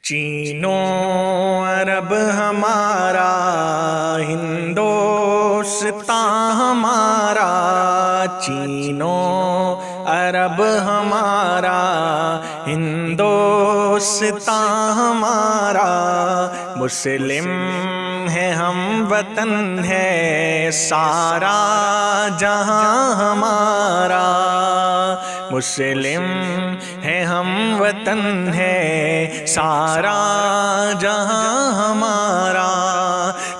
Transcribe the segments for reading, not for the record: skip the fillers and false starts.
چینو عرب ہمارا، ہندوستان ہمارا، چینو عرب ہمارا، ہندوستان ہمارا، مسلم ہے ہم وطن ہے سارا جہاں ہمارا، مسلم ہے ہم وطن ہے سارا جہاں ہمارا،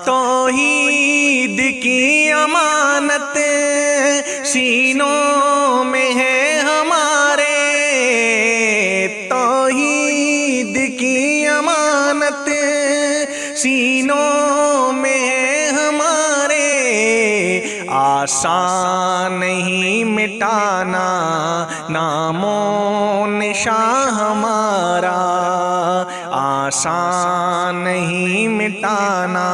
توحید کی امانت سینوں میں ہے ہمارے، توحید کی امانت سینوں میں ہے ہمارے، آسان نہیں مٹانا نام و نشان ہمارا، آسان نہیں مٹانا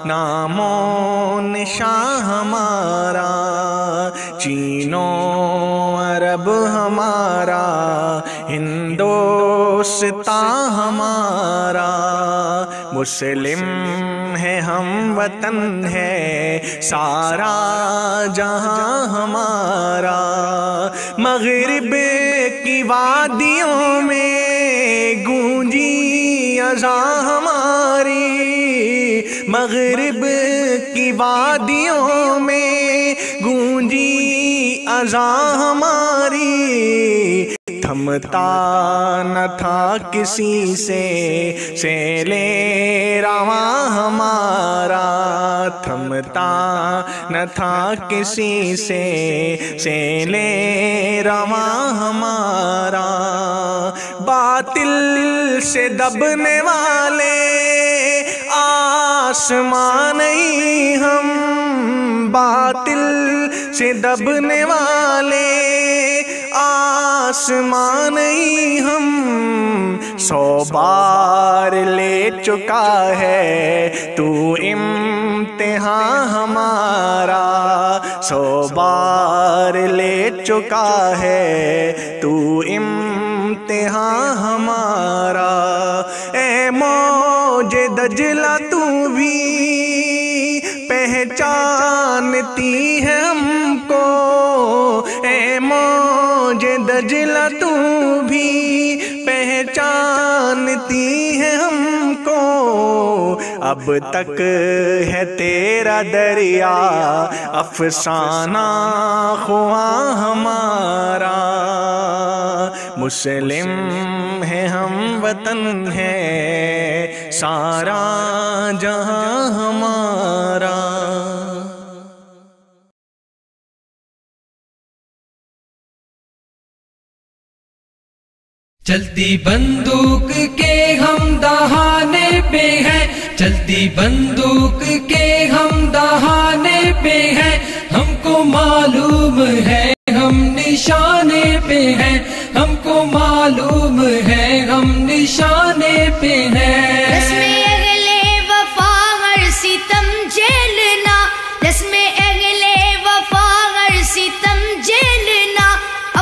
نام و نشان ہمارا، چینو عرب ہمارا، ہندوستان ہمارا، مسلم ہے ہم وطن ہے سارا جہاں ہمارا، مغرب کی وادیوں میں گونجی اذاں ہماری، مغرب کی وادیوں میں گونجی اذاں ہماری، تھمتا نہ تھا کسی سے سیل رواں ہمارا، تھمتا نہ تھا کسی سے سیل رواں ہمارا، باطل سے دبنے والے آسمان نہیں ہم، باطل سے دبنے والے آسمان نہیں ہم، 100 بار لے چکا ہے تو امتحان ہمارا، 100 بار لے چکا ہے تو امتحان ہمارا، اے موج دجلہ تو بھی پہچانتی ہے ہم کو، اے موج دجلہ تو بھی پہچانتی ہے ہم کو، اب تک ہے تیرا دریا افسانہ خواں ہمارا، مسلم ہے ہم وطن ہے سارا جہاں ہمارا۔ چلتی بندوق کے ہم دہانے پہ ہیں، چلتی بندوق کے ہم دہانے پہ ہیں، ہم کو معلوم ہے ہم نشانے پہ ہیں، ہم کو معلوم ہے ہم نشانے پہ ہیں، رسم اہل وفا ہر ستم جھیلنا، رسم اہل وفا ہر ستم جھیلنا،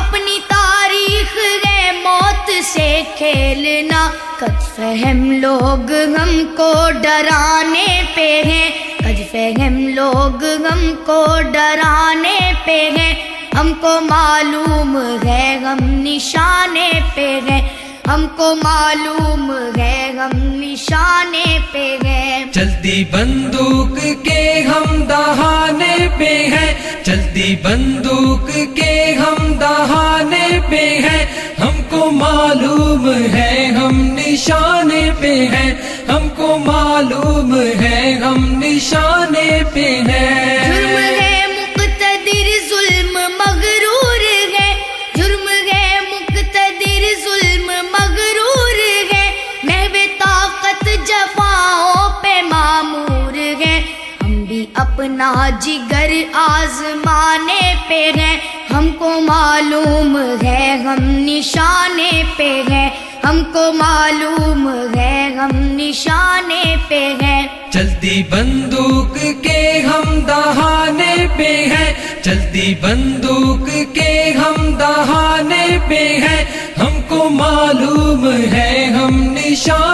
اپنی تاریخ ہے موت سے کھیلنا، قد فہم لوگ ہم کو ڈرانے پہ ہیں، قد فہم لوگ ہم کو ڈرانے پہ ہیں، ہم کو معلوم ہے ہم نشانے پہ ہیں، ہم کو معلوم ہے ہم نشانے پہ ہیں، چلتی بندوق کے ہم دہانے پہ ہیں، چلتی بندوق کے ہم دہانے پہ ہیں، ہم کو معلوم ہے ہم نشانے پہ ہیں، ہم کو معلوم ہے ہم نشانے پہ ہیں، جرم ہے مقتدر ظلم مغرور ہے، جرم ہے مقتدر ظلم مغرور ہے، محو طاقت جفاؤں پہ معمور ہے، ہم بھی اپنا جگر آزمانے پہ ہیں، ہم کو معلوم ہے ہم نشانے پہ ہیں، ہم کو معلوم ہے ہم نشانے پہ ہیں، چلتی بندوق کے ہم دہانے پہ ہیں، چلتی بندوق کے ہم دہانے پہ ہیں، ہم کو معلوم ہے ہم نشان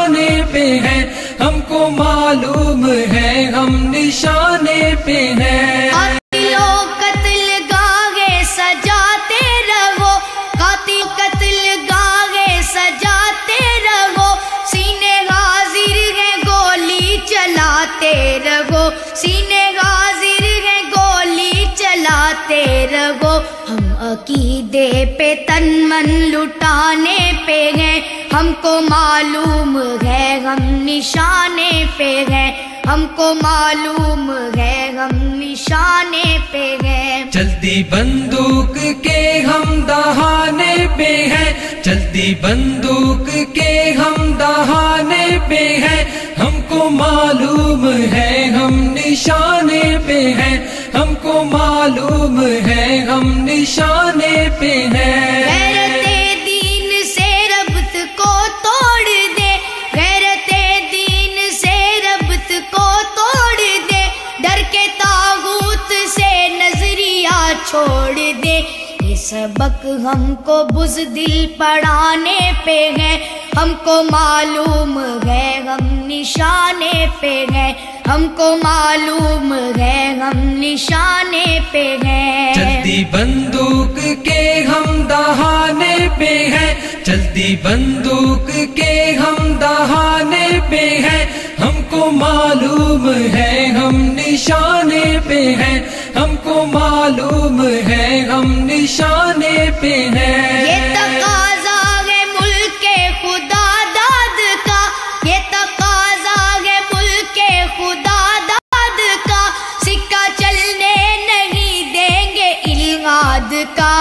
پہ ہیں، ہم کو معلوم ہے ہم نشانے پہ ہیں۔ قاتلوں قتل گاہے سجاتے رہو، قاتل قتل گاہے سجاتے رہو، سینے حاضر ہیں گولی چلاتے رہو، سینے حاضر ہیں گولی چلاتے رہو۔ ہم عقیدے پہ تن من لٹانے پہ ہیں، ہم کو معلوم ہے ہم نشانے پہ ہیں، ہم کو معلوم ہے ہم نشانے پہ ہیں۔ چلتی بندوق کے ہم دہانے پہ ہیں، چلتی بندوق کے ہم دہانے پہ ہیں، ہم کو معلوم ہے ہم نشانے پہ ہیں، ہم کو معلوم ہے ہم نشانے پہ ہیں۔ غیرت دین سے ربط کو توڑ دے، غیرت دین سے ربط کو توڑ دے، ڈر کے طاغوت سے نظریہ چھوڑ دے۔ یہ سبق ہم کو بزدل پڑھانے پہ ہے، ہم کو معلوم ہے ہم نشانے پہ ہیں، ہم کو معلوم ہے ہم نشانے پہ ہیں۔ چلتی بندوق کے ہم دہانے پہ ہیں، چلتی بندوق کے ہم دہانے پہ ہیں، ہم کو معلوم ہے ہم نشانے پہ ہیں، ہم کو معلوم ہے ہم نشانے پہ ہیں۔ یہ تقاضا ہے ملک خدا داد کا، یہ تقاضا ہے ملک خدا داد کا، سکہ چلنے نہیں دیں گے الغاد کا۔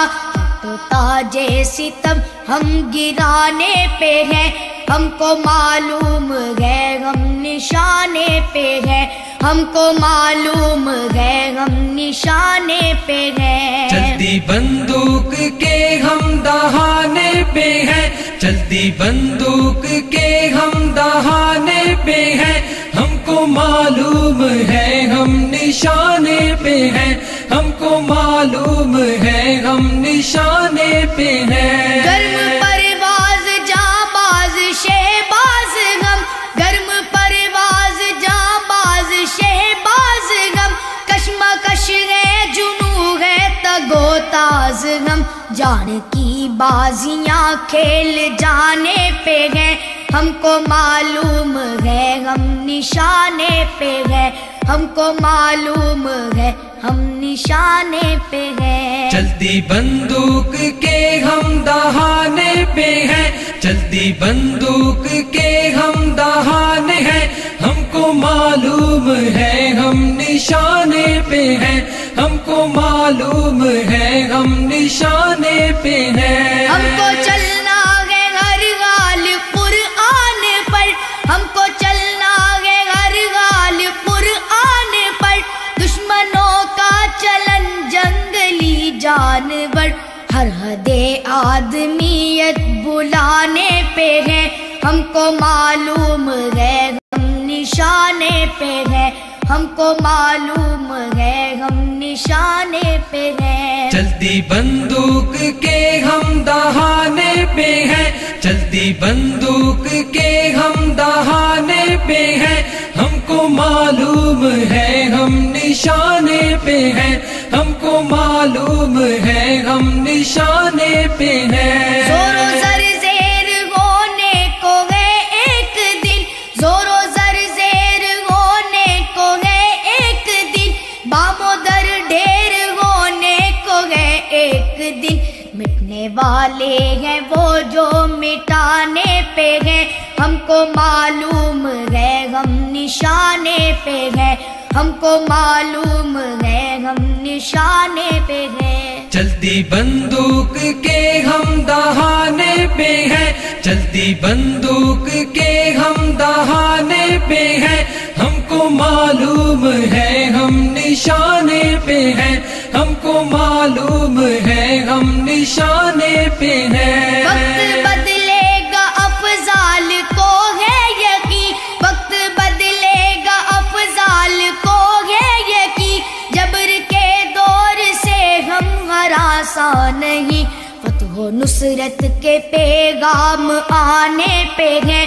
تو تاج ستم ہم گرانے پہ ہیں، ہم کو معلوم ہے ہم نشانے پہ ہیں، ہم کو معلوم ہے ہم نشانے پہ ہیں۔ چلتی بندوق کے ہم دہانے پہ ہیں، چلتی بندوق کے ہم دہانے پہ ہیں، ہم کو معلوم ہے ہم نشانے پہ ہیں، ہم کو معلوم ہے ہم نشانے پہ ہیں۔ گرم پرواز جانباز شہباز ہم، گرم پرواز جانباز شہباز ہم، کشمکش ہے جنوں ہے تگو تاز ہم، جان کی بازیاں کھیل جانے پہ ہیں، ہم کو معلوم ہے ہم نشانے پہ ہیں، ہم کو معلوم ہے ہم نشانے پہ ہیں۔ چلتی بندوق کے ہم دہانے پہ ہیں، چلتی بندوق کے ہم دہانے ہیں، ہم کو معلوم ہے ہم نشانے پہ ہیں، ہم کو معلوم ہے ہم نشانے پہ ہیں۔ ہم کو چلنا ہے ہر حال قرآن پر، ہم کو چلنا ہے ہر حال قرآن پر، دشمنوں کا چلن جنگلی جانور، ہر حد آدمیت بلانے پہ ہیں، ہم کو معلوم ہے ہم نشانے پہ ہیں، ہم کو معلوم ہے ہم نشانے پہ ہیں۔ چلتی بندوق کے ہم دہانے پہ ہیں، چلتی بندوق کے ہم دہانے پہ ہیں، ہم کو معلوم ہے ہم نشانے پہ ہیں، ہم کو معلوم ہے ہم نشانے پہ ہیں۔ زور و زر زیر ہونے کو ہے ایک دن، زور و زر زیر ہونے کو ہے ایک دن، بام و در ڈھیر ہونے کو ہے ایک دن، مٹنے والے ہیں وہ جو مٹانے پہ ہیں، ہم کو معلوم ہے ہم نشانے پہ ہیں، ہم کو معلوم ہے ہم نشانے پہ ہیں۔ چلتی بندوق کے ہم دہانے پہ ہیں، چلتی بندوق کے ہم دہانے پہ ہیں، ہم کو معلوم ہے ہم نشانے پہ ہیں، ہم کو معلوم ہے ہم نشانے پہ ہیں۔ وقت بدلے گا افضال کو ہے یقین، وقت بدلے گا افضال کو ہے یقین، جبر کے دور سے ہم ہراساں نہیں، فتح و نصرت کے پیغام آنے پہ ہیں،